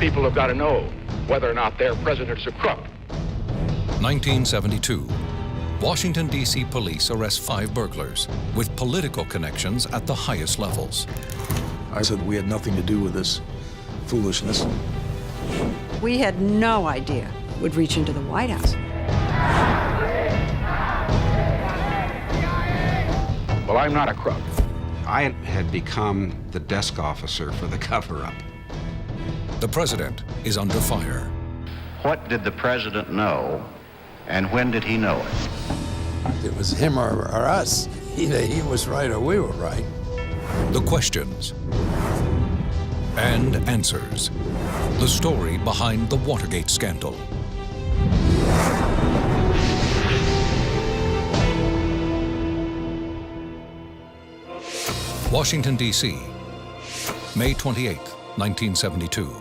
people have got to know whether or not their president's a crook. 1972. Washington, D.C. police arrest 5 burglars with political connections at the highest levels. I said we had nothing to do with this foolishness. We had no idea it would reach into the White House. Well, I'm not a crook. I had become the desk officer for the cover-up. The president is under fire. What did the president know, and when did he know it? It was him or us. Either he was right or we were right. The questions and answers. The story behind the Watergate scandal. Washington, D.C., May 28, 1972.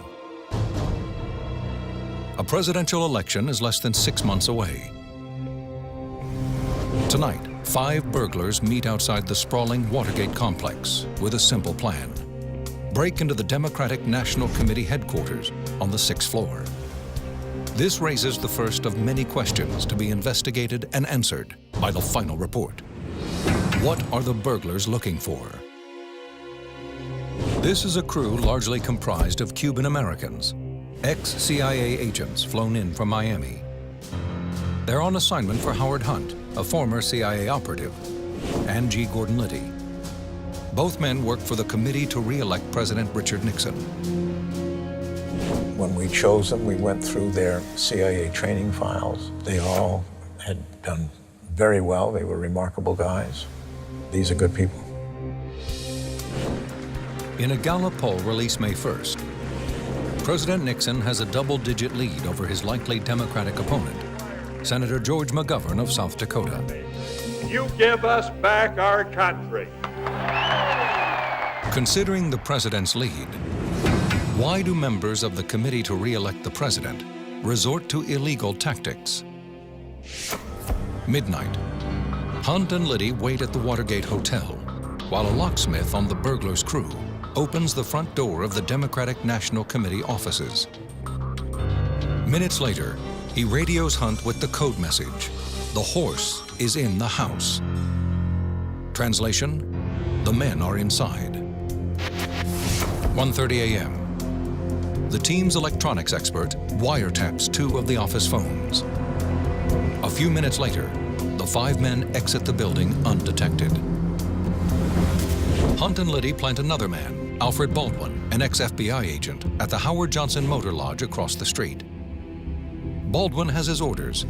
A presidential election is less than 6 months away. Tonight, 5 burglars meet outside the sprawling Watergate complex with a simple plan. Break into the Democratic National Committee headquarters on the 6th floor. This raises the first of many questions to be investigated and answered by the final report. What are the burglars looking for? This is a crew largely comprised of Cuban Americans, ex-CIA agents flown in from Miami. They're on assignment for Howard Hunt, a former CIA operative, and G. Gordon Liddy. Both men worked for the committee to re-elect President Richard Nixon. When we chose them, we went through their CIA training files. They all had done very well. They were remarkable guys. These are good people. In a Gallup poll released May 1st, President Nixon has a double-digit lead over his likely Democratic opponent, Senator George McGovern of South Dakota. You give us back our country. Considering the president's lead, why do members of the committee to re-elect the president resort to illegal tactics? Midnight. Hunt and Liddy wait at the Watergate Hotel, while a locksmith on the burglars' crew opens the front door of the Democratic National Committee offices. Minutes later, he radios Hunt with the code message: "The horse is in the house." Translation: the men are inside. 1:30 a.m. The team's electronics expert wiretaps 2 of the office phones. A few minutes later, the 5 men exit the building undetected. Hunt and Liddy plant another man, Alfred Baldwin, an ex-FBI agent, at the Howard Johnson Motor Lodge across the street. Baldwin has his orders: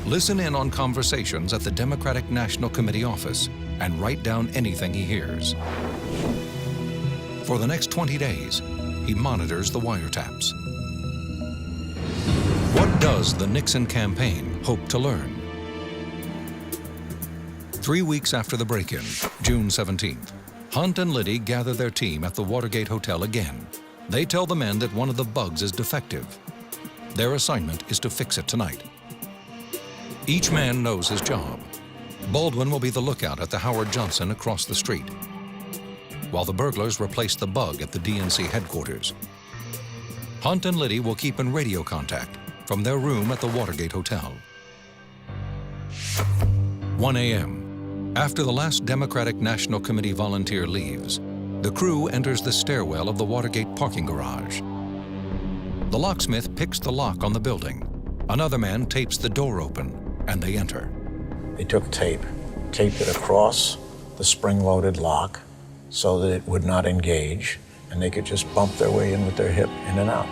listen in on conversations at the Democratic National Committee office and write down anything he hears. For the next 20 days, he monitors the wiretaps. What does the Nixon campaign hope to learn? 3 weeks after the break-in, June 17th, Hunt and Liddy gather their team at the Watergate Hotel again. They tell the men that one of the bugs is defective. Their assignment is to fix it tonight. Each man knows his job. Baldwin will be the lookout at the Howard Johnson across the street, while the burglars replace the bug at the DNC headquarters. Hunt and Liddy will keep in radio contact from their room at the Watergate Hotel. 1 a.m. After the last Democratic National Committee volunteer leaves, the crew enters the stairwell of the Watergate parking garage. The locksmith picks the lock on the building. Another man tapes the door open, and they enter. They took tape, taped it across the spring-loaded lock so that it would not engage, and they could just bump their way in with their hip in and out.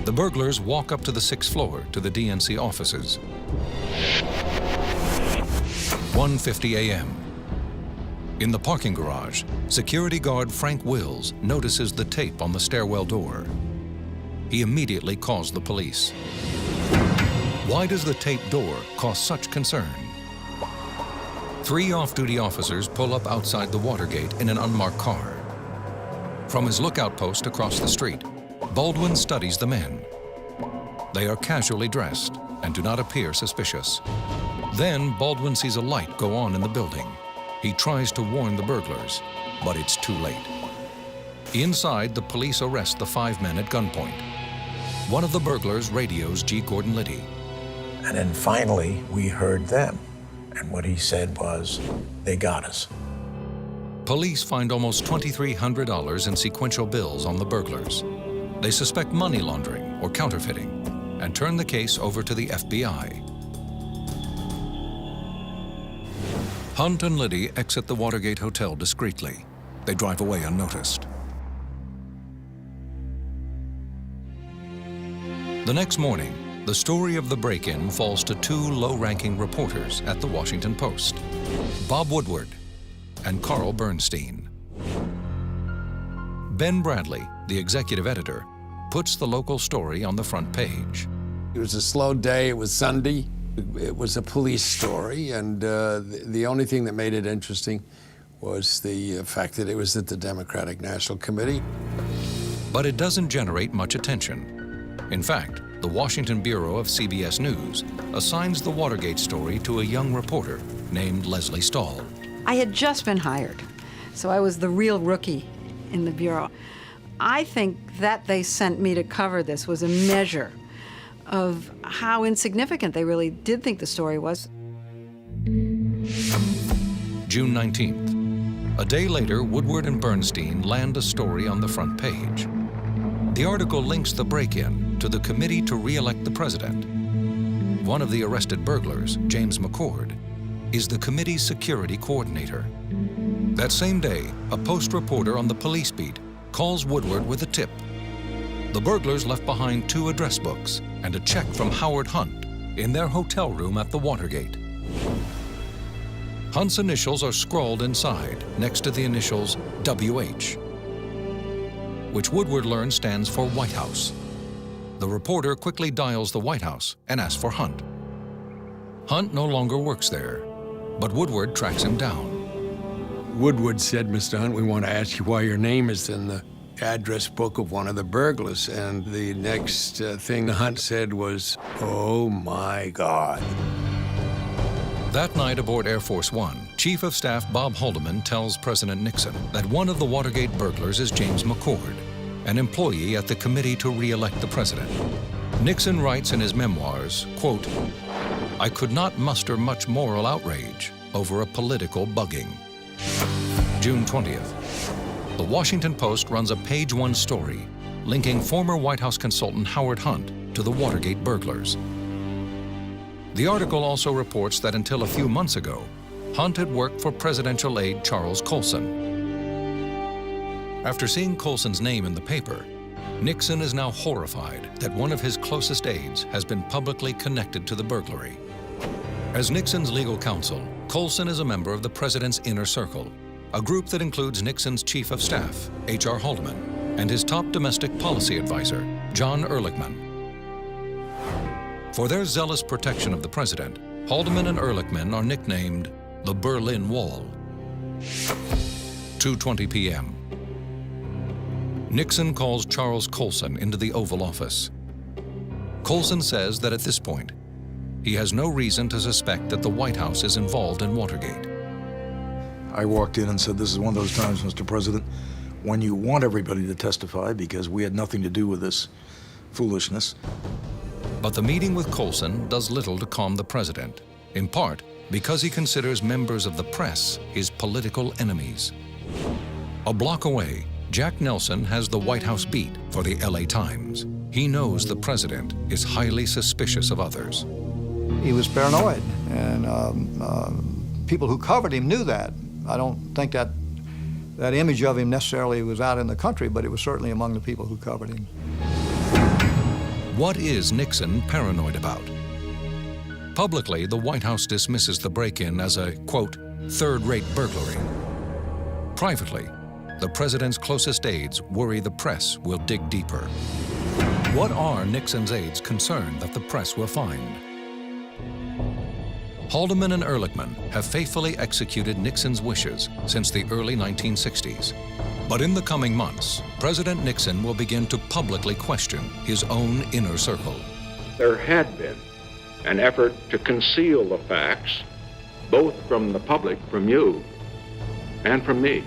The burglars walk up to the 6th floor to the DNC offices. 1:50 a.m. In the parking garage, security guard Frank Wills notices the tape on the stairwell door. He immediately calls the police. Why does the taped door cause such concern? 3 off-duty officers pull up outside the Watergate in an unmarked car. From his lookout post across the street, Baldwin studies the men. They are casually dressed and do not appear suspicious. Then Baldwin sees a light go on in the building. He tries to warn the burglars, but it's too late. Inside, the police arrest the 5 men at gunpoint. One of the burglars radios G. Gordon Liddy. And then finally, we heard them. And what he said was, they got us. Police find almost $2,300 in sequential bills on the burglars. They suspect money laundering or counterfeiting and turn the case over to the FBI. Hunt and Liddy exit the Watergate Hotel discreetly. They drive away unnoticed. The next morning, the story of the break-in falls to 2 low-ranking reporters at the Washington Post, Bob Woodward and Carl Bernstein. Ben Bradley, the executive editor, puts the local story on the front page. It was a slow day. It was Sunday. It was a police story, and the only thing that made it interesting was the fact that it was at the Democratic National Committee. But it doesn't generate much attention. In fact, the Washington Bureau of CBS News assigns the Watergate story to a young reporter named Leslie Stahl. I had just been hired, so I was the real rookie in the Bureau. I think that they sent me to cover this was a measure of how insignificant they really did think the story was. June 19th. A day later, Woodward and Bernstein land a story on the front page. The article links the break-in to the Committee to Re-elect the President. One of the arrested burglars, James McCord, is the committee's security coordinator. That same day, a Post reporter on the police beat calls Woodward with a tip. The burglars left behind 2 address books and a check from Howard Hunt in their hotel room at the Watergate. Hunt's initials are scrawled inside, next to the initials WH, which Woodward learns stands for White House. The reporter quickly dials the White House and asks for Hunt. Hunt no longer works there, but Woodward tracks him down. Woodward said, "Mr. Hunt, we want to ask you why your name is in the address book of one of the burglars." And the next thing the Hunt said was, "Oh my God." That night aboard Air Force One, Chief of Staff Bob Haldeman tells President Nixon that one of the Watergate burglars is James McCord, an employee at the Committee to Re-elect the President. Nixon writes in his memoirs, quote, "I could not muster much moral outrage over a political bugging." June 20th. The Washington Post runs a page-1 story linking former White House consultant Howard Hunt to the Watergate burglars. The article also reports that until a few months ago, Hunt had worked for presidential aide Charles Colson. After seeing Colson's name in the paper, Nixon is now horrified that one of his closest aides has been publicly connected to the burglary. As Nixon's legal counsel, Colson is a member of the president's inner circle, a group that includes Nixon's chief of staff, H.R. Haldeman, and his top domestic policy advisor, John Ehrlichman. For their zealous protection of the president, Haldeman and Ehrlichman are nicknamed the Berlin Wall. 2:20 p.m. Nixon calls Charles Colson into the Oval Office. Colson says that at this point, he has no reason to suspect that the White House is involved in Watergate. I walked in and said, "This is one of those times, Mr. President, when you want everybody to testify because we had nothing to do with this foolishness." But the meeting with Colson does little to calm the president, in part because he considers members of the press his political enemies. A block away, Jack Nelson has the White House beat for the LA Times. He knows the president is highly suspicious of others. He was paranoid, and people who covered him knew that. I don't think that image of him necessarily was out in the country, but it was certainly among the people who covered him. What is Nixon paranoid about? Publicly, the White House dismisses the break-in as a, quote, third-rate burglary. Privately, the president's closest aides worry the press will dig deeper. What are Nixon's aides concerned that the press will find? Haldeman and Ehrlichman have faithfully executed Nixon's wishes since the early 1960s. But in the coming months, President Nixon will begin to publicly question his own inner circle. There had been an effort to conceal the facts, both from the public, from you, and from me.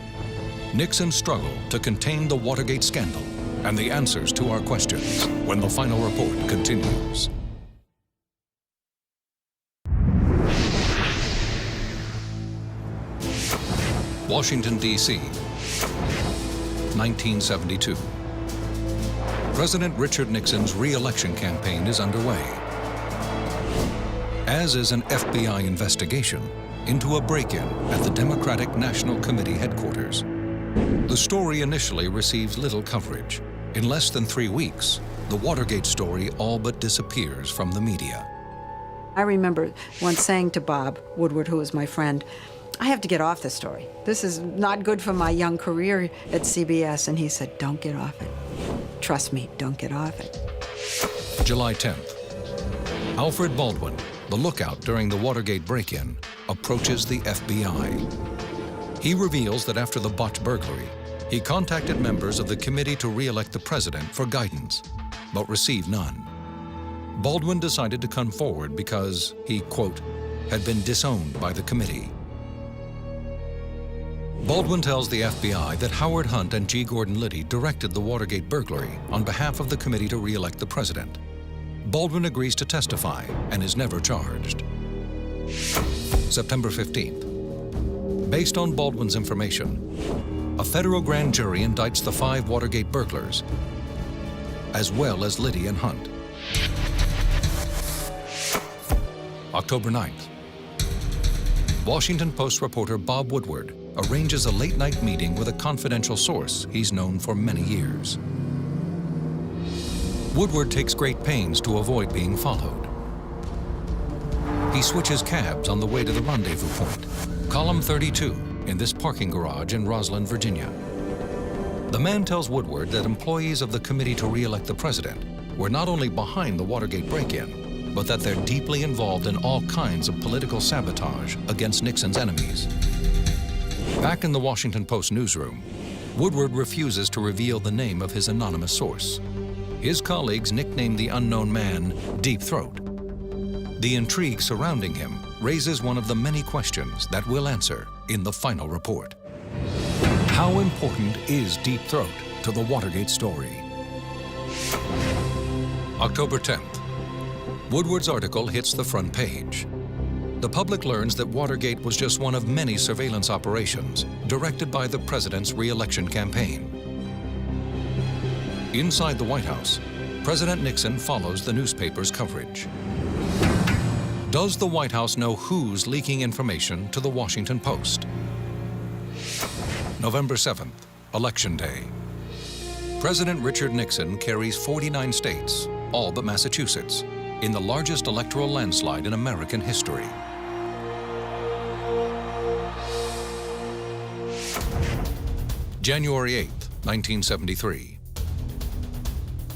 Nixon's struggle to contain the Watergate scandal, and the answers to our questions when the final report continues. Washington, D.C., 1972. President Richard Nixon's re-election campaign is underway, as is an FBI investigation into a break-in at the Democratic National Committee headquarters. The story initially receives little coverage. In less than 3 weeks, the Watergate story all but disappears from the media. I remember once saying to Bob Woodward, who was my friend, I have to get off this story. This is not good for my young career at CBS. And he said, don't get off it. Trust me, don't get off it. July 10th. Alfred Baldwin, the lookout during the Watergate break-in, approaches the FBI. He reveals that after the botched burglary, he contacted members of the Committee to Re-elect the President for guidance, but received none. Baldwin decided to come forward because he, quote, had been disowned by the committee. Baldwin tells the FBI that Howard Hunt and G. Gordon Liddy directed the Watergate burglary on behalf of the Committee to Re-elect the President. Baldwin agrees to testify and is never charged. September 15th. Based on Baldwin's information, a federal grand jury indicts the 5 Watergate burglars, as well as Liddy and Hunt. October 9th. Washington Post reporter Bob Woodward arranges a late-night meeting with a confidential source he's known for many years. Woodward takes great pains to avoid being followed. He switches cabs on the way to the rendezvous point, column 32, in this parking garage in Roslyn, Virginia. The man tells Woodward that employees of the Committee to Re-elect the President were not only behind the Watergate break-in, but that they're deeply involved in all kinds of political sabotage against Nixon's enemies. Back in the Washington Post newsroom, Woodward refuses to reveal the name of his anonymous source. His colleagues nicknamed the unknown man Deep Throat. The intrigue surrounding him raises one of the many questions that we'll answer in the final report. How important is Deep Throat to the Watergate story? October 10th. Woodward's article hits the front page. The public learns that Watergate was just one of many surveillance operations directed by the president's re-election campaign. Inside the White House, President Nixon follows the newspaper's coverage. Does the White House know who's leaking information to the Washington Post? November 7th, Election Day. President Richard Nixon carries 49 states, all but Massachusetts, in the largest electoral landslide in American history. January 8th, 1973.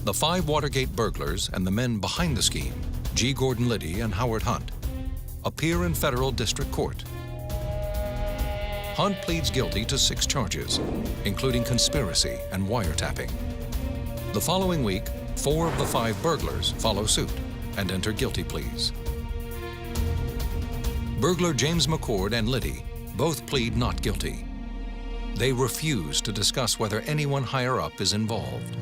The 5 Watergate burglars and the men behind the scheme, G. Gordon Liddy and Howard Hunt, appear in federal district court. Hunt pleads guilty to 6 charges, including conspiracy and wiretapping. The following week, 4 of the 5 burglars follow suit and enter guilty pleas. Burglar James McCord and Liddy both plead not guilty. They refuse to discuss whether anyone higher up is involved.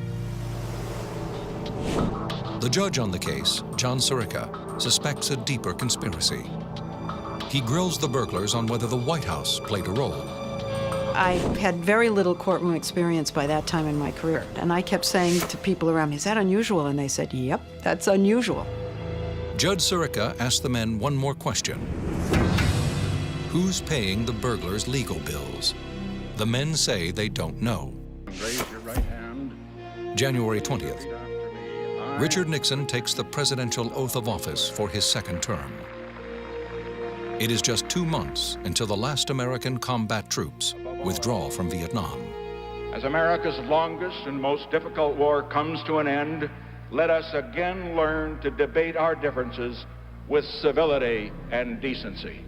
The judge on the case, John Sirica, suspects a deeper conspiracy. He grills the burglars on whether the White House played a role. I had very little courtroom experience by that time in my career, and I kept saying to people around me, is that unusual? And they said, yep, that's unusual. Judge Sirica asked the men one more question. Who's paying the burglars' legal bills? The men say they don't know. Raise your right hand. January 20th. Richard Nixon takes the presidential oath of office for his 2nd term. It is just 2 months until the last American combat troops withdraw from Vietnam. As America's longest and most difficult war comes to an end, let us again learn to debate our differences with civility and decency.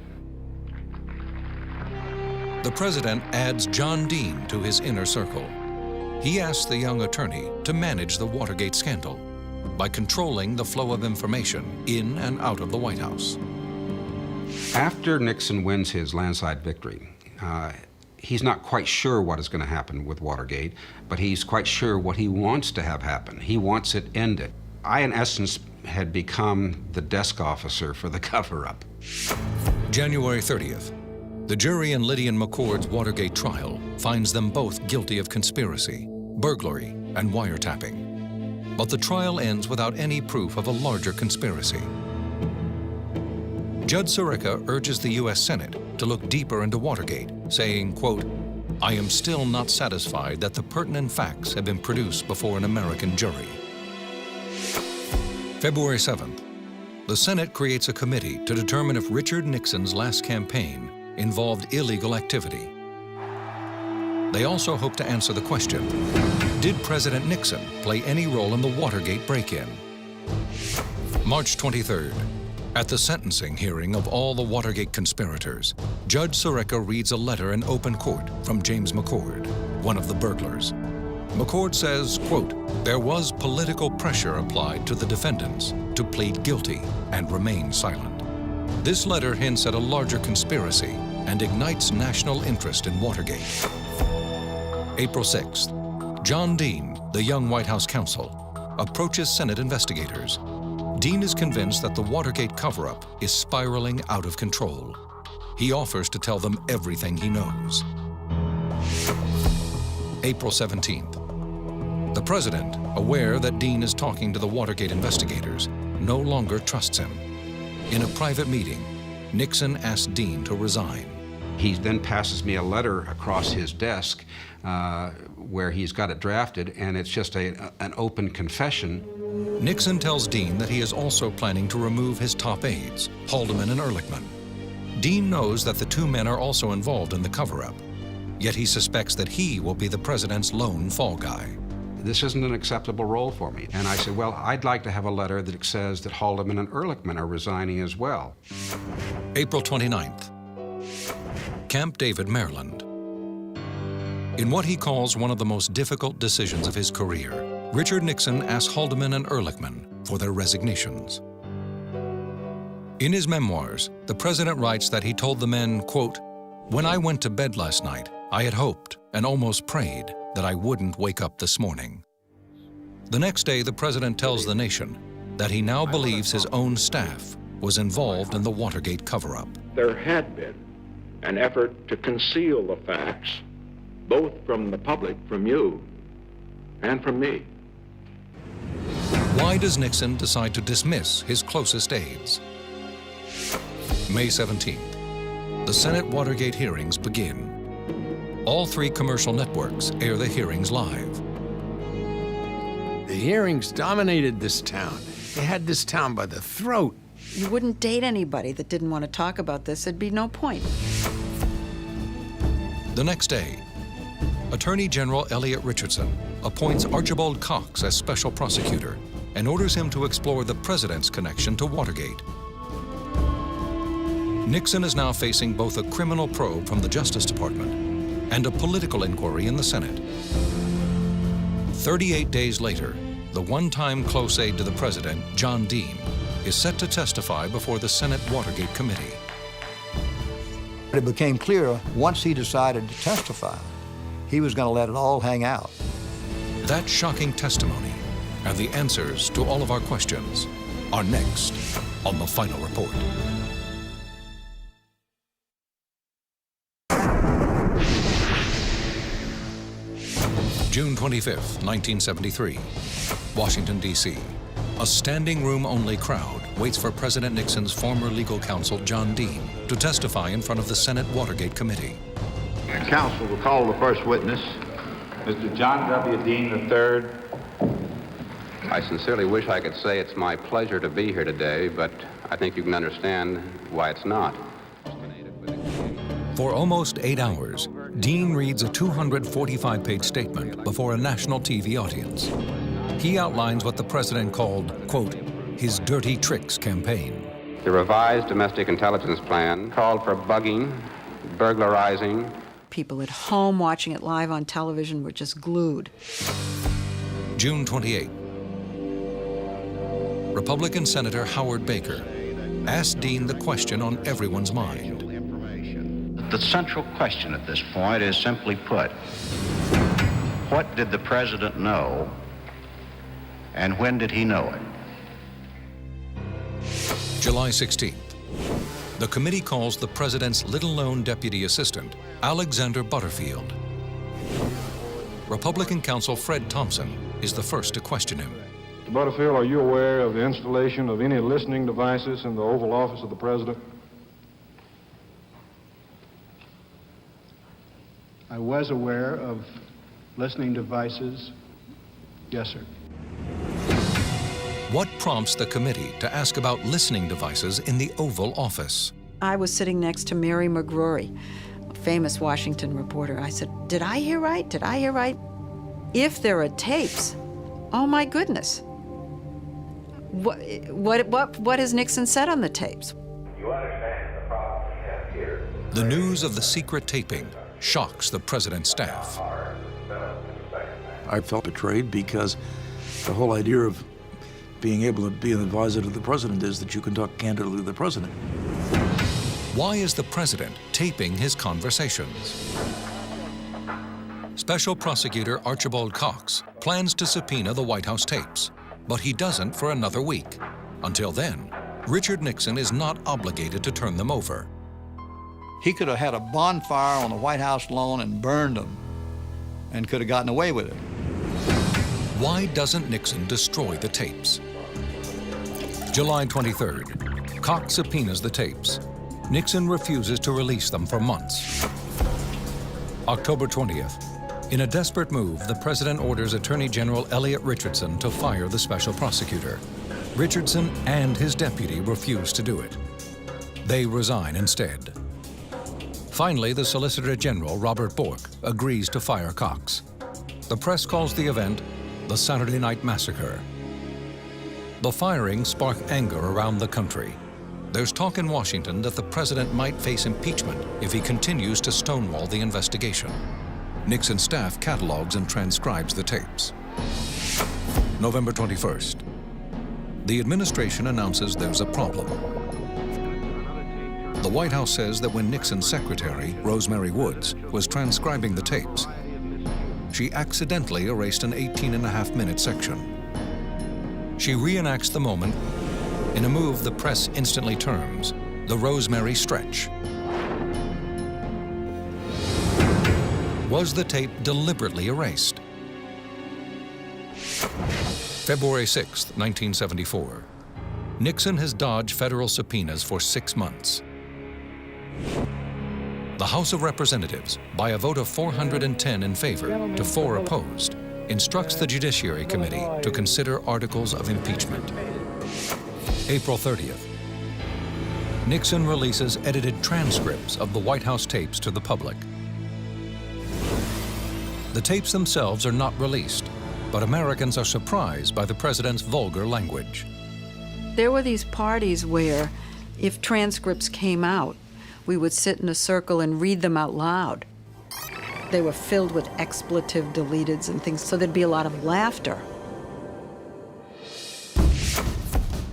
The president adds John Dean to his inner circle. He asks the young attorney to manage the Watergate scandal by controlling the flow of information in and out of the White House. After Nixon wins his landslide victory, He's not quite sure what is going to happen with Watergate, but he's quite sure what he wants to have happen. He wants it ended. I, in essence, had become the desk officer for the cover-up. January 30th. The jury in Liddy and McCord's Watergate trial finds them both guilty of conspiracy, burglary, and wiretapping. But the trial ends without any proof of a larger conspiracy. Judge Sirica urges the U.S. Senate to look deeper into Watergate, saying, quote, "I am still not satisfied that the pertinent facts have been produced before an American jury." February 7th. The Senate creates a committee to determine if Richard Nixon's last campaign involved illegal activity. They also hope to answer the question, did President Nixon play any role in the Watergate break-in? March 23rd. At the sentencing hearing of all the Watergate conspirators, Judge Sirica reads a letter in open court from James McCord, one of the burglars. McCord says, quote, "There was political pressure applied to the defendants to plead guilty and remain silent." This letter hints at a larger conspiracy and ignites national interest in Watergate. April 6th. John Dean, the young White House counsel, approaches Senate investigators. Dean is convinced that the Watergate cover-up is spiraling out of control. He offers to tell them everything he knows. April 17th. The president, aware that Dean is talking to the Watergate investigators, no longer trusts him. In a private meeting, Nixon asks Dean to resign. He then passes me a letter across his desk where he's got it drafted, and it's just an open confession. Nixon tells Dean that he is also planning to remove his top aides, Haldeman and Ehrlichman. Dean knows that the two men are also involved in the cover-up, yet he suspects that he will be the president's lone fall guy. This isn't an acceptable role for me. And I said, well, I'd like to have a letter that says that Haldeman and Ehrlichman are resigning as well. April 29th. Camp David, Maryland. In what he calls one of the most difficult decisions of his career, Richard Nixon asks Haldeman and Ehrlichman for their resignations. In his memoirs, the president writes that he told the men, quote, "When I went to bed last night, I had hoped and almost prayed that I wouldn't wake up this morning." The next day, the president tells the nation that he now believes his own staff was involved in the Watergate cover-up. There had been an effort to conceal the facts, both from the public, from you, and from me. Why does Nixon decide to dismiss his closest aides? May 17th. The Senate Watergate hearings begin. All three commercial networks air the hearings live. The hearings dominated this town. They had this town by the throat. You wouldn't date anybody that didn't want to talk about this. There'd be no point. The next day, Attorney General Elliot Richardson appoints Archibald Cox as special prosecutor and orders him to explore the president's connection to Watergate. Nixon is now facing both a criminal probe from the Justice Department and a political inquiry in the Senate. 38 days later, the one-time close aide to the president, John Dean, is set to testify before the Senate Watergate Committee. It became clear once he decided to testify, he was going to let it all hang out. That shocking testimony and the answers to all of our questions are next on The Final Report. June 25th, 1973, Washington, D.C. A standing room-only crowd waits for President Nixon's former legal counsel, John Dean, to testify in front of the Senate Watergate Committee. Counsel will call the first witness. Mr. John W. Dean III. I sincerely wish I could say it's my pleasure to be here today, but I think you can understand why it's not. For almost 8 hours, Dean reads a 245-page statement before a national TV audience. He outlines what the president called, quote, his dirty tricks campaign. The revised domestic intelligence plan called for bugging, burglarizing. People at home watching it live on television were just glued. June 28. Republican Senator Howard Baker asked Dean the question on everyone's mind. The central question at this point is simply put, what did the president know, and when did he know it? July 16th. The committee calls the president's little-known deputy assistant, Alexander Butterfield. Republican counsel Fred Thompson is the first to question him. Mr. Butterfield, are you aware of the installation of any listening devices in the Oval Office of the president? I was aware of listening devices. Yes, sir. What prompts the committee to ask about listening devices in the Oval Office? I was sitting next to Mary McGrory, a famous Washington reporter. I said, did I hear right? Did I hear right? If there are tapes, oh my goodness. What has Nixon said on the tapes? You understand the problem we have here. The news of the secret taping shocks the president's staff. I felt betrayed because the whole idea of being able to be an advisor to the president is that you can talk candidly to the president. Why is the president taping his conversations? Special Prosecutor Archibald Cox plans to subpoena the White House tapes, but he doesn't for another week. Until then, Richard Nixon is not obligated to turn them over. He could have had a bonfire on the White House lawn and burned them and could have gotten away with it. Why doesn't Nixon destroy the tapes? July 23rd, Cox subpoenas the tapes. Nixon refuses to release them for months. October 20th, in a desperate move, the president orders Attorney General Elliot Richardson to fire the special prosecutor. Richardson and his deputy refuse to do it. They resign instead. Finally, the Solicitor General, Robert Bork, agrees to fire Cox. The press calls the event the Saturday Night Massacre. The firing sparked anger around the country. There's talk in Washington that the president might face impeachment if he continues to stonewall the investigation. Nixon's staff catalogs and transcribes the tapes. November 21st. The administration announces there's a problem. The White House says that when Nixon's secretary, Rosemary Woods, was transcribing the tapes, she accidentally erased an 18.5-minute section. She reenacts the moment in a move the press instantly terms the Rosemary Stretch. Was the tape deliberately erased? February 6, 1974. Nixon has dodged federal subpoenas for 6 months. The House of Representatives, by a vote of 410 in favor to 4 opposed, instructs the Judiciary Committee to consider articles of impeachment. April 30th. Nixon releases edited transcripts of the White House tapes to the public. The tapes themselves are not released, but Americans are surprised by the president's vulgar language. There were these parties where, if transcripts came out, we would sit in a circle and read them out loud. They were filled with expletive deleteds and things, so there'd be a lot of laughter.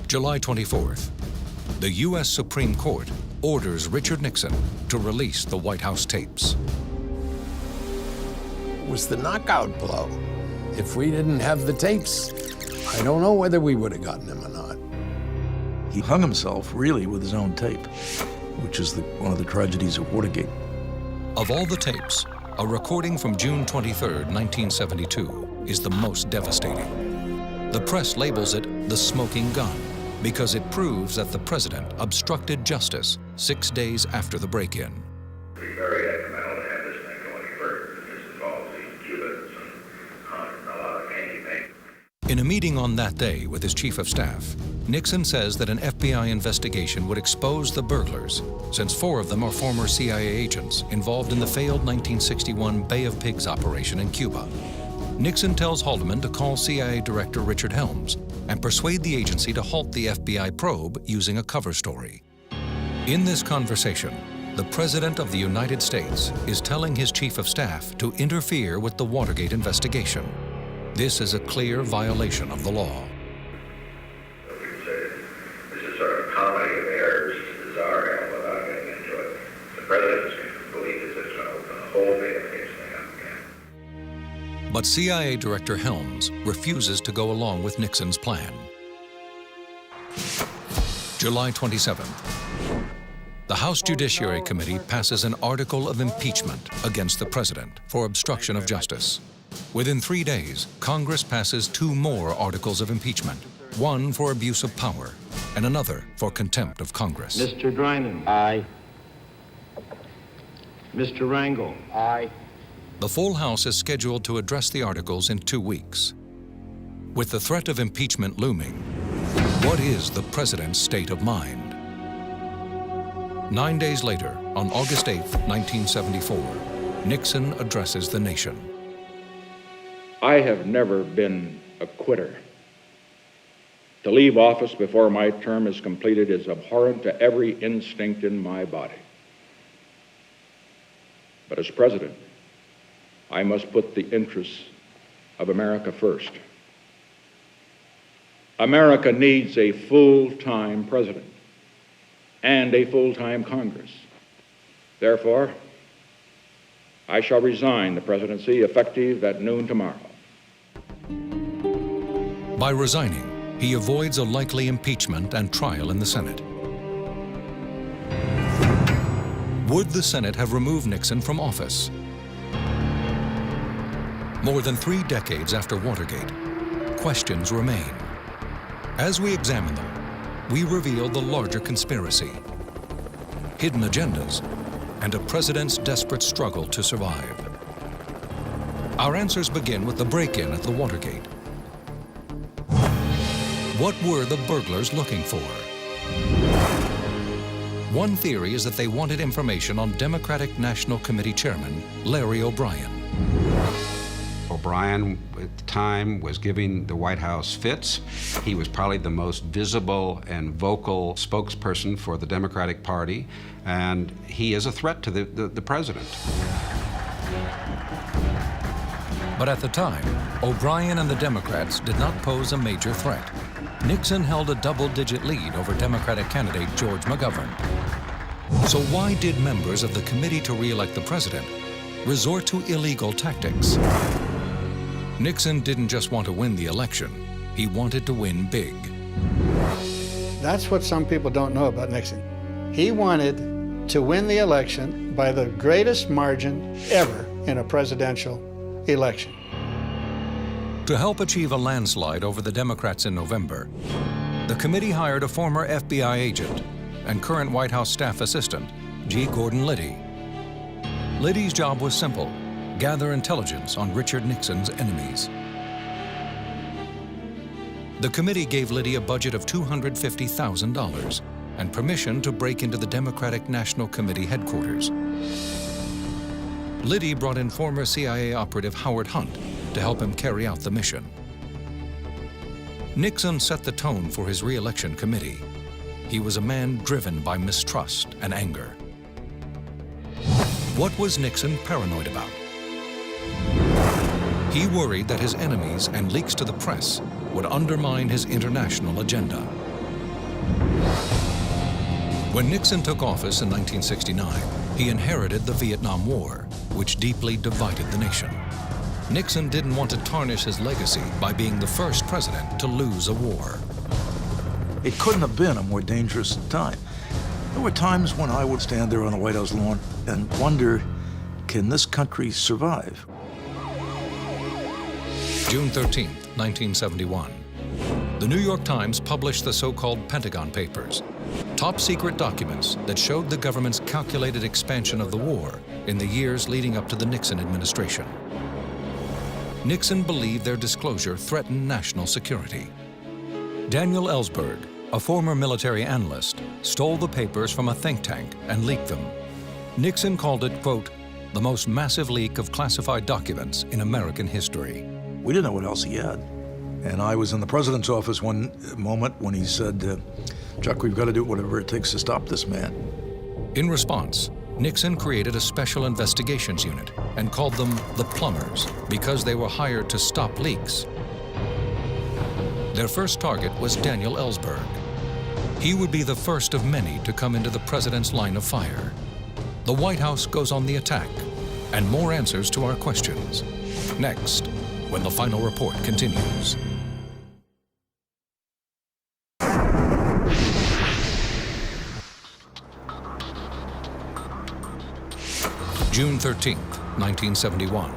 July 24th. The U.S. Supreme Court orders Richard Nixon to release the White House tapes. It was the knockout blow. If we didn't have the tapes, I don't know whether we would have gotten him or not. He hung himself, really, with his own tape, which is one of the tragedies of Watergate. Of all the tapes, a recording from June 23, 1972, is the most devastating. The press labels it the smoking gun because it proves that the president obstructed justice 6 days after the break-in. It would be very detrimental to have this thing go any further. This involves these Cubans and a lot of candy paint. In a meeting on that day with his chief of staff, Nixon says that an FBI investigation would expose the burglars, since 4 of them are former CIA agents involved in the failed 1961 Bay of Pigs operation in Cuba. Nixon tells Haldeman to call CIA Director Richard Helms and persuade the agency to halt the FBI probe using a cover story. In this conversation, the President of the United States is telling his chief of staff to interfere with the Watergate investigation. This is a clear violation of the law. This is sort of a comedy of errors, bizarre, without getting into it. The president But CIA Director Helms refuses to go along with Nixon's plan. July 27th. The House Judiciary Committee passes an article of impeachment against the president for obstruction of justice. Within 3 days, Congress passes 2 more articles of impeachment, one for abuse of power and another for contempt of Congress. Mr. Drinan. Aye. Mr. Rangel. Aye. The full House is scheduled to address the articles in 2 weeks. With the threat of impeachment looming, what is the president's state of mind? 9 days later, on August 8, 1974, Nixon addresses the nation. I have never been a quitter. To leave office before my term is completed is abhorrent to every instinct in my body. But as president, I must put the interests of America first. America needs a full-time president and a full-time Congress. Therefore, I shall resign the presidency effective at noon tomorrow. By resigning, he avoids a likely impeachment and trial in the Senate. Would the Senate have removed Nixon from office? More than 3 decades after Watergate, questions remain. As we examine them, we reveal the larger conspiracy, hidden agendas, and a president's desperate struggle to survive. Our answers begin with the break-in at the Watergate. What were the burglars looking for? One theory is that they wanted information on Democratic National Committee Chairman Larry O'Brien. O'Brien, at the time, was giving the White House fits. He was probably the most visible and vocal spokesperson for the Democratic Party, and he is a threat to the president. But at the time, O'Brien and the Democrats did not pose a major threat. Nixon held a double-digit lead over Democratic candidate George McGovern. So why did members of the Committee to Re-elect the President resort to illegal tactics? Nixon didn't just want to win the election, he wanted to win big. That's what some people don't know about Nixon. He wanted to win the election by the greatest margin ever in a presidential election. To help achieve a landslide over the Democrats in November, the committee hired a former FBI agent and current White House staff assistant, G. Gordon Liddy. Liddy's job was simple: gather intelligence on Richard Nixon's enemies. The committee gave Liddy a budget of $250,000 and permission to break into the Democratic National Committee headquarters. Liddy brought in former CIA operative Howard Hunt to help him carry out the mission. Nixon set the tone for his re-election committee. He was a man driven by mistrust and anger. What was Nixon paranoid about? He worried that his enemies and leaks to the press would undermine his international agenda. When Nixon took office in 1969, he inherited the Vietnam War, which deeply divided the nation. Nixon didn't want to tarnish his legacy by being the first president to lose a war. It couldn't have been a more dangerous time. There were times when I would stand there on the White House lawn and wonder, can this country survive? June 13, 1971. The New York Times published the so-called Pentagon Papers, top-secret documents that showed the government's calculated expansion of the war in the years leading up to the Nixon administration. Nixon believed their disclosure threatened national security. Daniel Ellsberg, a former military analyst, stole the papers from a think tank and leaked them. Nixon called it, quote, the most massive leak of classified documents in American history. We didn't know what else he had. And I was in the president's office one moment when he said, Chuck, we've got to do whatever it takes to stop this man. In response, Nixon created a special investigations unit and called them the Plumbers because they were hired to stop leaks. Their first target was Daniel Ellsberg. He would be the first of many to come into the president's line of fire. The White House goes on the attack, and more answers to our questions. Next. when the final report continues. June 13, 1971.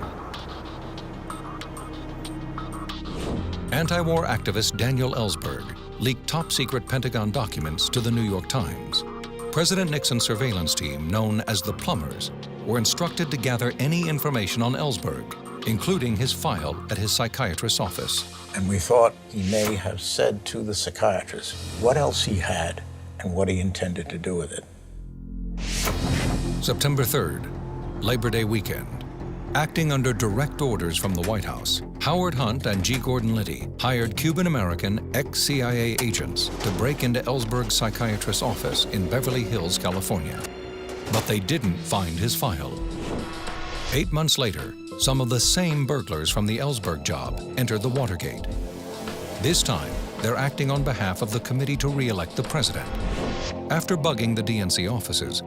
Anti-war activist Daniel Ellsberg leaked top-secret Pentagon documents to the New York Times. President Nixon's surveillance team, known as the Plumbers, were instructed to gather any information on Ellsberg, including his file at his psychiatrist's office. And we thought he may have said to the psychiatrist what else he had and what he intended to do with it. September 3rd, Labor Day weekend. Acting under direct orders from the White House, Howard Hunt and G. Gordon Liddy hired Cuban-American ex-CIA agents to break into Ellsberg's psychiatrist's office in Beverly Hills, California. But they didn't find his file. 8 months later, some of the same burglars from the Ellsberg job entered the Watergate. This time, they're acting on behalf of the Committee to Re-elect the President. After bugging the DNC offices,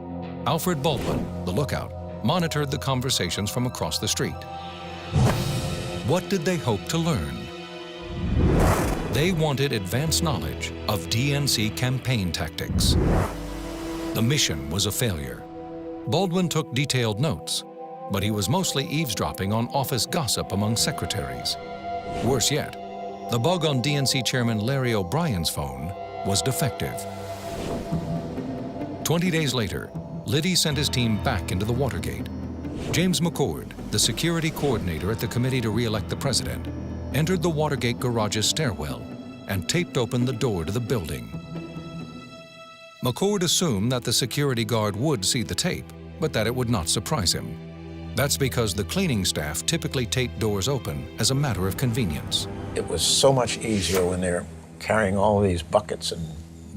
Alfred Baldwin, the lookout, monitored the conversations from across the street. What did they hope to learn? They wanted advanced knowledge of DNC campaign tactics. The mission was a failure. Baldwin took detailed notes, but he was mostly eavesdropping on office gossip among secretaries. Worse yet, the bug on DNC Chairman Larry O'Brien's phone was defective. 20 days later, Liddy sent his team back into the Watergate. James McCord, the security coordinator at the Committee to Re-elect the President, entered the Watergate garage's stairwell and taped open the door to the building. McCord assumed that the security guard would see the tape, but that it would not surprise him. That's because the cleaning staff typically taped doors open as a matter of convenience. It was so much easier when they're carrying all these buckets and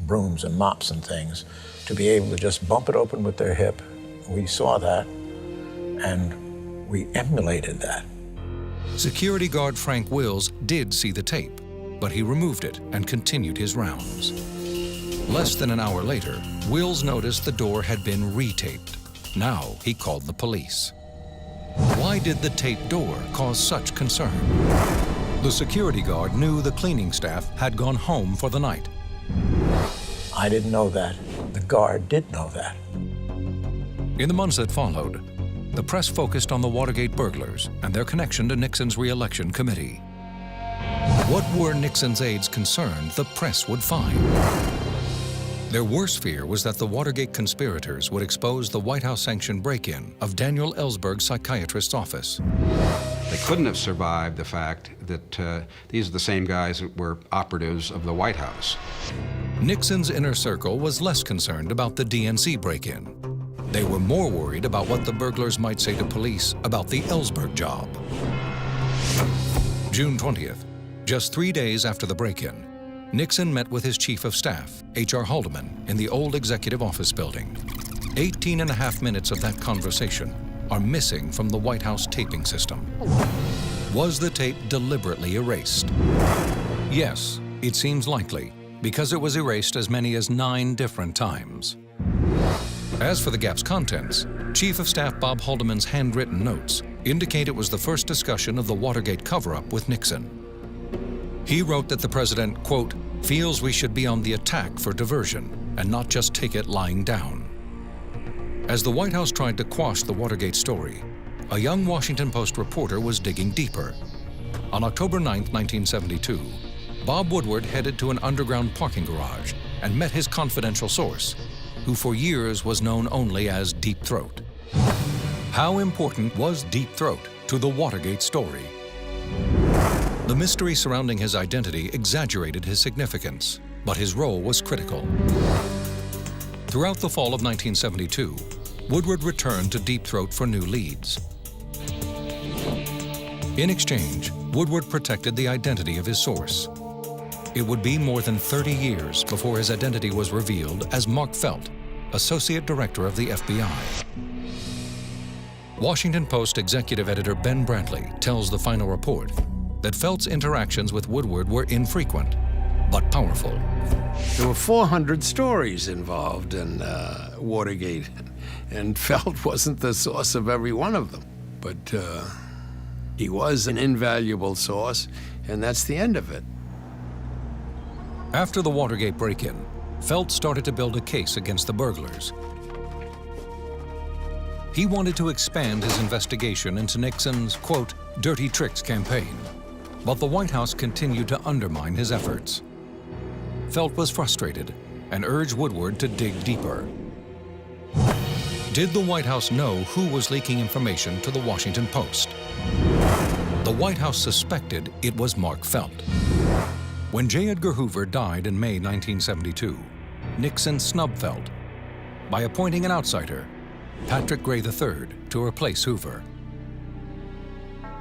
brooms and mops and things to be able to just bump it open with their hip. We saw that, and we emulated that. Security guard Frank Wills did see the tape, but he removed it and continued his rounds. Less than an hour later, Wills noticed the door had been retaped. Now he called the police. Why did the taped door cause such concern? The security guard knew the cleaning staff had gone home for the night. I didn't know that. The guard did know that. In the months that followed, the press focused on the Watergate burglars and their connection to Nixon's re-election committee. What were Nixon's aides concerned the press would find? Their worst fear was that the Watergate conspirators would expose the White House-sanctioned break-in of Daniel Ellsberg's psychiatrist's office. They couldn't have survived the fact that these are the same guys that were operatives of the White House. Nixon's inner circle was less concerned about the DNC break-in. They were more worried about what the burglars might say to police about the Ellsberg job. June 20th, just 3 days after the break-in, Nixon met with his chief of staff, H.R. Haldeman, in the old executive office building. 18.5 minutes of that conversation are missing from the White House taping system. Was the tape deliberately erased? Yes, it seems likely, because it was erased as many as 9 different times. As for the gap's contents, Chief of Staff Bob Haldeman's handwritten notes indicate it was the first discussion of the Watergate cover-up with Nixon. He wrote that the president, quote, feels we should be on the attack for diversion and not just take it lying down. As the White House tried to quash the Watergate story, a young Washington Post reporter was digging deeper. On October 9, 1972, Bob Woodward headed to an underground parking garage and met his confidential source, who for years was known only as Deep Throat. How important was Deep Throat to the Watergate story? The mystery surrounding his identity exaggerated his significance, but his role was critical. Throughout the fall of 1972, Woodward returned to Deep Throat for new leads. In exchange, Woodward protected the identity of his source. It would be more than 30 years before his identity was revealed as Mark Felt, Associate Director of the FBI. Washington Post executive editor Ben Bradley tells the final report that Felt's interactions with Woodward were infrequent, but powerful. There were 400 stories involved in Watergate, and Felt wasn't the source of every one of them. But He was an invaluable source, and that's the end of it. After the Watergate break-in, Felt started to build a case against the burglars. He wanted to expand his investigation into Nixon's, quote, dirty tricks campaign, but the White House continued to undermine his efforts. Felt was frustrated and urged Woodward to dig deeper. Did the White House know who was leaking information to the Washington Post? The White House suspected it was Mark Felt. When J. Edgar Hoover died in May 1972, Nixon snubbed Felt by appointing an outsider, Patrick Gray III, to replace Hoover.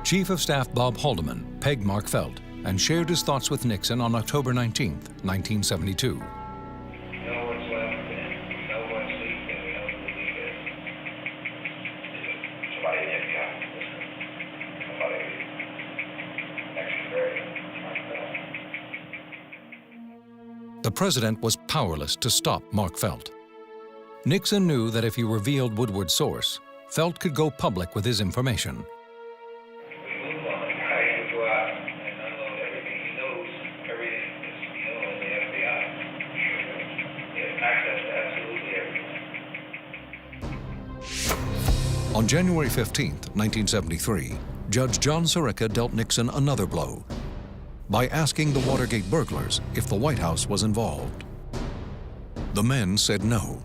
Chief of Staff Bob Haldeman pegged Mark Felt and shared his thoughts with Nixon on October 19, 1972. The president was powerless to stop Mark Felt. Nixon knew that if he revealed Woodward's source, Felt could go public with his information. On January 15, 1973, Judge John Sirica dealt Nixon another blow by asking the Watergate burglars if the White House was involved. The men said no.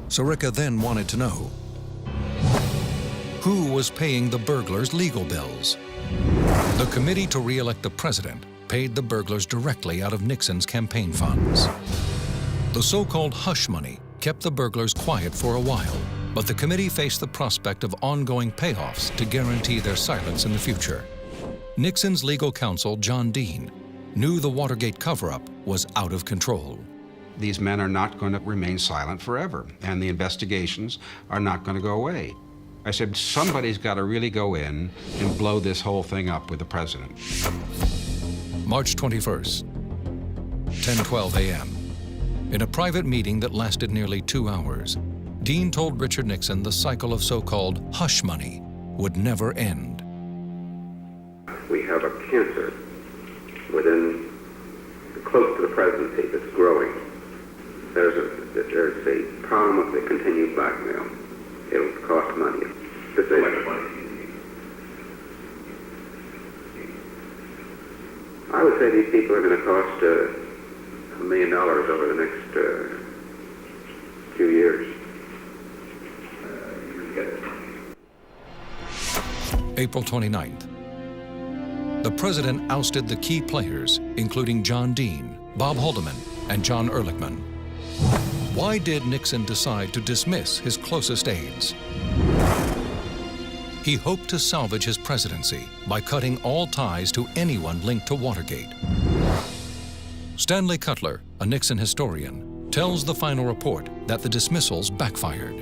Sirica then wanted to know who was paying the burglars' legal bills. The committee to re-elect the president paid the burglars directly out of Nixon's campaign funds. The so-called hush money kept the burglars quiet for a while, but the committee faced the prospect of ongoing payoffs to guarantee their silence in the future. Nixon's legal counsel, John Dean, knew the Watergate cover-up was out of control. These men are not going to remain silent forever, and the investigations are not going to go away. I said, somebody's got to really go in and blow this whole thing up with the president. March 21st, 10:12 a.m. In a private meeting that lasted nearly 2 hours, Dean told Richard Nixon the cycle of so-called hush money would never end. We have a cancer within, close to the presidency, that's growing. There's a problem of the continued blackmail. It'll cost money. I would say these people are going to cost $1 million over the next few years. April 29th. The president ousted the key players, including John Dean, Bob Haldeman, and John Ehrlichman. Why did Nixon decide to dismiss his closest aides? He hoped to salvage his presidency by cutting all ties to anyone linked to Watergate. Stanley Cutler, a Nixon historian, tells the final report that the dismissals backfired.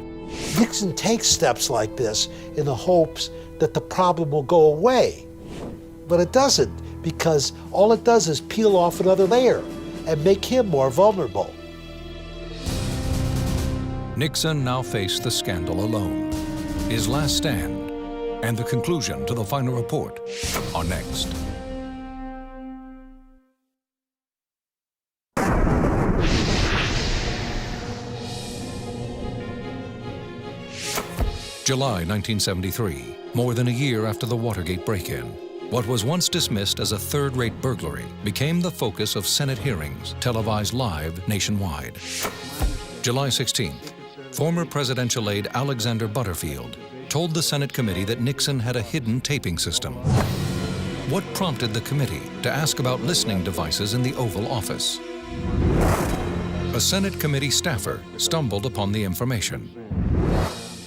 Nixon takes steps like this in the hopes that the problem will go away. But it doesn't, because all it does is peel off another layer and make him more vulnerable. Nixon now faced the scandal alone. His last stand and the conclusion to the final report are next. July 1973, more than a year after the Watergate break-in. What was once dismissed as a third-rate burglary became the focus of Senate hearings, televised live nationwide. July 16th, former presidential aide Alexander Butterfield told the Senate committee that Nixon had a hidden taping system. What prompted the committee to ask about listening devices in the Oval Office? A Senate committee staffer stumbled upon the information.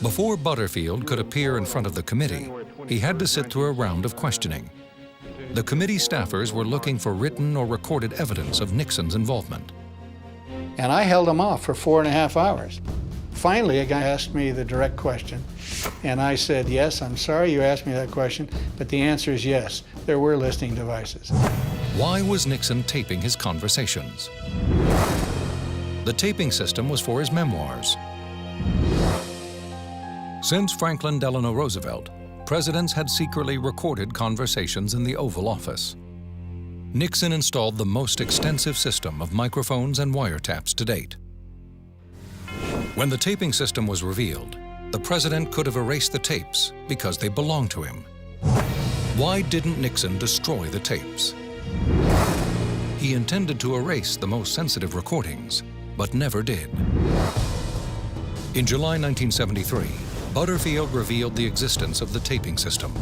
Before Butterfield could appear in front of the committee, he had to sit through a round of questioning. The committee staffers were looking for written or recorded evidence of Nixon's involvement. And I held him off for 4.5 hours. Finally, a guy asked me the direct question, and I said, yes, I'm sorry you asked me that question, but the answer is yes, there were listening devices. Why was Nixon taping his conversations? The taping system was for his memoirs. Since Franklin Delano Roosevelt, presidents had secretly recorded conversations in the Oval Office. Nixon installed the most extensive system of microphones and wiretaps to date. When the taping system was revealed, the president could have erased the tapes because they belonged to him. Why didn't Nixon destroy the tapes? He intended to erase the most sensitive recordings, but never did. In July 1973, Butterfield revealed the existence of the taping system.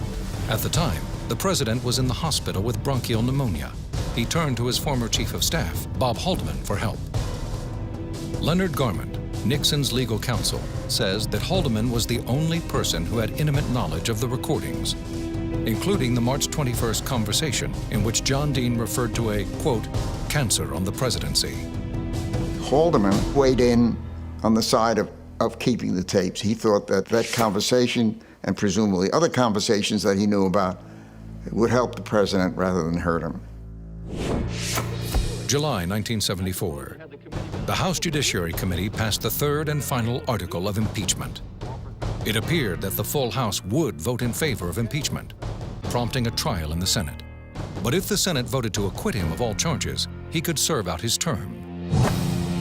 At the time, the president was in the hospital with bronchial pneumonia. He turned to his former chief of staff, Bob Haldeman, for help. Leonard Garment, Nixon's legal counsel, says that Haldeman was the only person who had intimate knowledge of the recordings, including the March 21st conversation in which John Dean referred to a, quote, cancer on the presidency. Haldeman weighed in on the side of keeping the tapes. He thought that that conversation, and presumably other conversations that he knew about, would help the president rather than hurt him. July 1974. The House Judiciary Committee passed the third and final article of impeachment. It appeared that the full House would vote in favor of impeachment, prompting a trial in the Senate. But if the Senate voted to acquit him of all charges, he could serve out his term.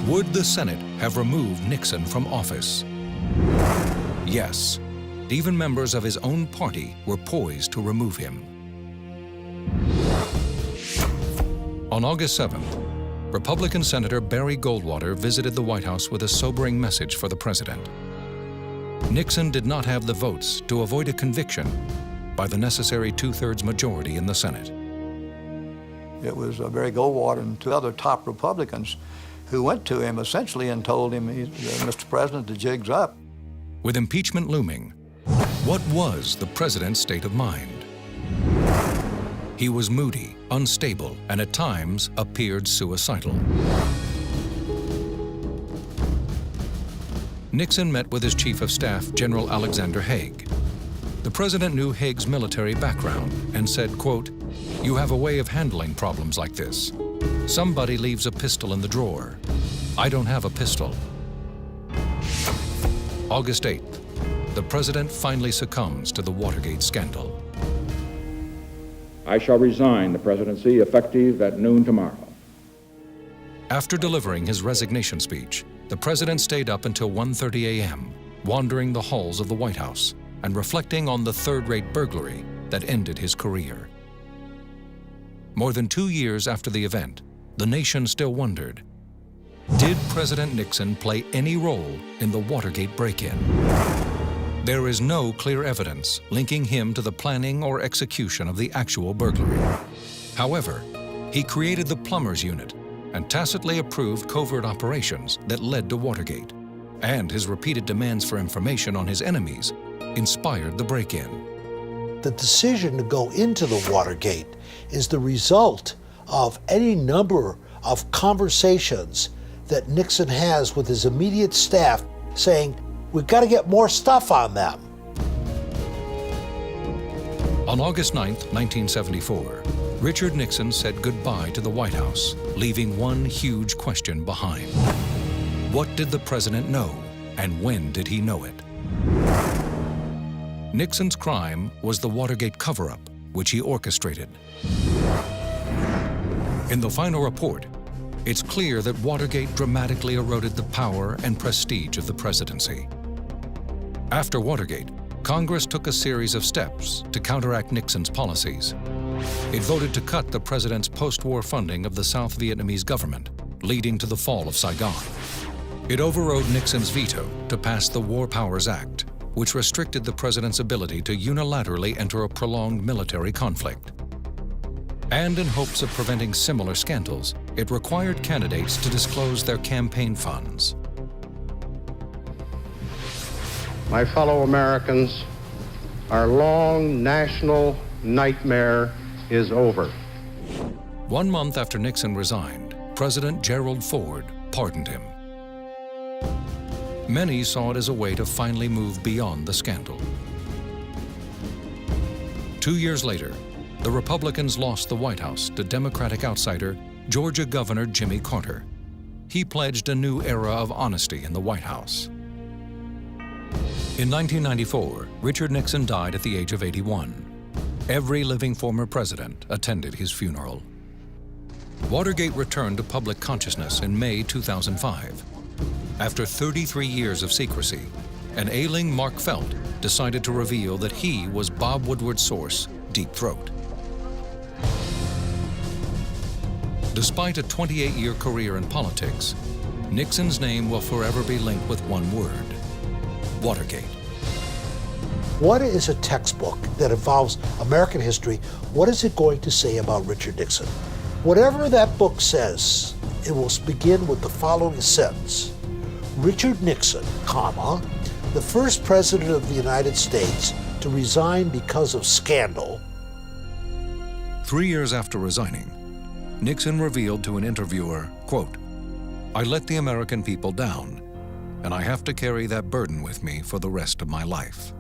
Would the Senate have removed Nixon from office? Yes. Even members of his own party were poised to remove him. On August 7th, Republican Senator Barry Goldwater visited the White House with a sobering message for the president. Nixon did not have the votes to avoid a conviction by the necessary two-thirds majority in the Senate. It was Barry Goldwater and two other top Republicans who went to him essentially and told him, Mr. President, the jig's up. With impeachment looming, what was the president's state of mind? He was moody, unstable, and at times appeared suicidal. Nixon met with his chief of staff, General Alexander Haig. The president knew Haig's military background and said, quote, "You have a way of handling problems like this. Somebody leaves a pistol in the drawer. I don't have a pistol." August 8th, the president finally succumbs to the Watergate scandal. I shall resign the presidency effective at noon tomorrow. After delivering his resignation speech, the president stayed up until 1:30 a.m., wandering the halls of the White House and reflecting on the third-rate burglary that ended his career. More than 2 years after the event, the nation still wondered, did President Nixon play any role in the Watergate break-in? There is no clear evidence linking him to the planning or execution of the actual burglary. However, he created the plumbers unit and tacitly approved covert operations that led to Watergate, and his repeated demands for information on his enemies inspired the break-in. The decision to go into the Watergate is the result of any number of conversations that Nixon has with his immediate staff saying, we've got to get more stuff on them. On August 9, 1974, Richard Nixon said goodbye to the White House, leaving one huge question behind. What did the president know, and when did he know it? Nixon's crime was the Watergate cover-up, which he orchestrated. In the final report, it's clear that Watergate dramatically eroded the power and prestige of the presidency. After Watergate, Congress took a series of steps to counteract Nixon's policies. It voted to cut the president's post-war funding of the South Vietnamese government, leading to the fall of Saigon. It overrode Nixon's veto to pass the War Powers Act, which restricted the president's ability to unilaterally enter a prolonged military conflict. And in hopes of preventing similar scandals, it required candidates to disclose their campaign funds. My fellow Americans, our long national nightmare is over. 1 month after Nixon resigned, President Gerald Ford pardoned him. Many saw it as a way to finally move beyond the scandal. 2 years later, the Republicans lost the White House to Democratic outsider Georgia Governor Jimmy Carter. He pledged a new era of honesty in the White House. In 1994, Richard Nixon died at the age of 81. Every living former president attended his funeral. Watergate returned to public consciousness in May 2005. After 33 years of secrecy, an ailing Mark Felt decided to reveal that he was Bob Woodward's source, Deep Throat. Despite a 28-year career in politics, Nixon's name will forever be linked with one word: Watergate. What is a textbook that involves American history? What is it going to say about Richard Nixon? Whatever that book says, it will begin with the following sentence: Richard Nixon, comma, the first president of the United States to resign because of scandal. 3 years after resigning, Nixon revealed to an interviewer, quote, "I let the American people down, and I have to carry that burden with me for the rest of my life."